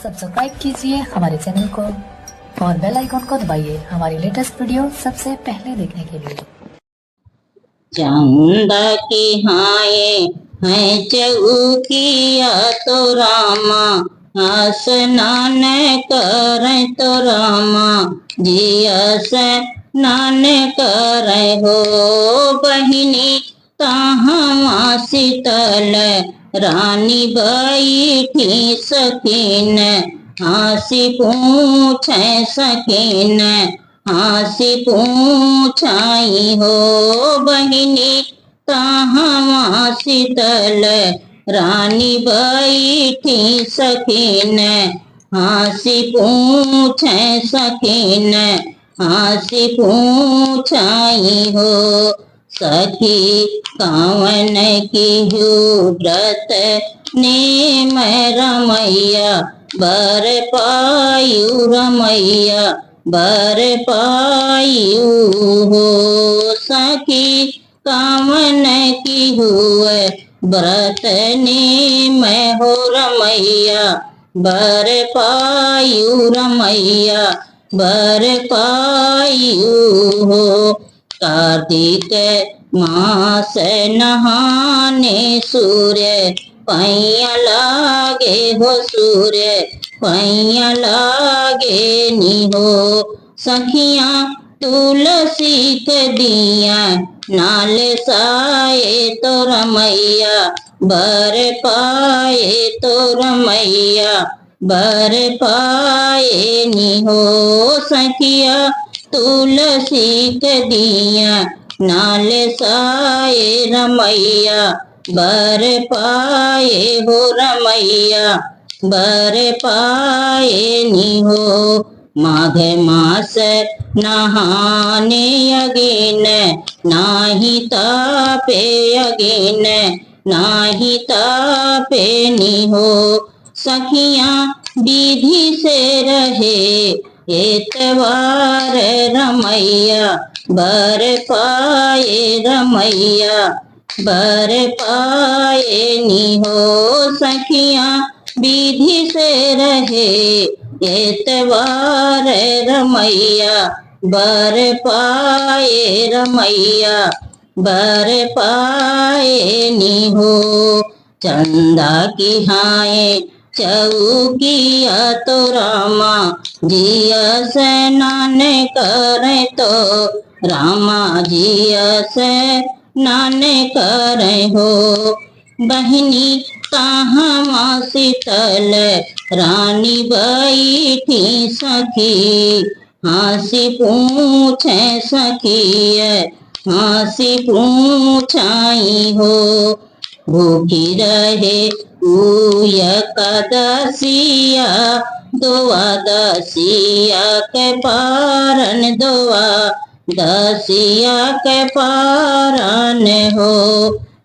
Subscribe कीजिए हमारे channel को और बेल आइकॉन को दबाइए हमारी लेटेस्ट वीडियो सबसे पहले देखने के लिए। चंदा की हाय है चौकिया तो रामा स्नान कर तो रामा जिया स्नान कर हो बहिनी तहाँ शीतल रानी बैठी सकीन हासी पूछ सकीन हासी पूछाई हो बहिनी तहाँ शीतल रानी बैठी सकीन हासी पूछ सकीन हासी पूछाई हो सखी कावन की व्रत नेम रमैया बर पायु रमैया बर पायु हो सखी कामन की हुए व्रत नेम हो रमैया बर पायु रमैया बर पायु हो कार्तिक मास नहाने सूर्य पैया लागे हो सूर्य पैया लागे नी हो सखिया तुलसी के दिया नाल साए तो रमैया बर पाए तो रमैया बर पाए नी हो सखिया तुलसी के दिया नाल साए रमैया बर पाए हो रमैया बर पाए नी हो माघ मास नहाने अगिन नाही तापे अगिन नाही तापे नी हो सखिया विधि से रहे एतवार रमैया बर पाए रमैया बर पाए नी हो सखिया विधि से रहे एतवार रमैया बर पाए रमैया बर पाए नी हो चंदा की हाय चौकिया तो रामा जिया स्नान करे तो रामा जिया स्नान करे हो बहिनी कहाँ शीतल रानी बैठी सखी हासी पूछ सखी हासी पूछाई हो भूखी रहे एकादशिया दुआ दसिया के पारन दुआ दसिया के पारन हो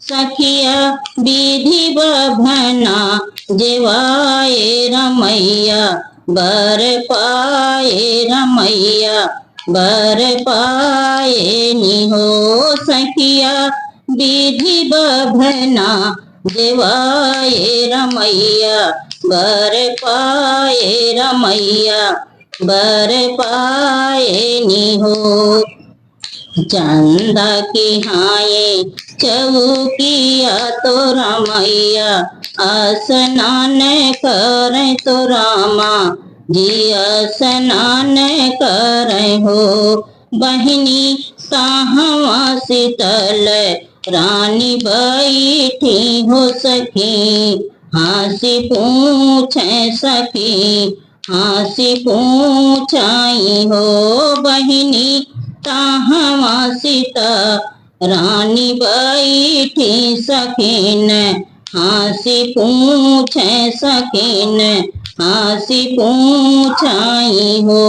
सखिया विधि बभना जेवाए रमैया बर पाए रमैया बर पाए नी हो सखिया विधि बभना देवाए रमैया बर पाए रमैया बर पाए नी हो चंदा की हाय चौकिया तो रमैया स्नान करे तो रामा जिया स्नान करे हो बहिनी कहाँ शीतल रानी बैठी हो सखी हासी पूछ सखी हासी पूछाई हो बहिनी कहाँ सीता रानी बैठी सकीन हासी पूछ सकीन हासी पूछाई हो।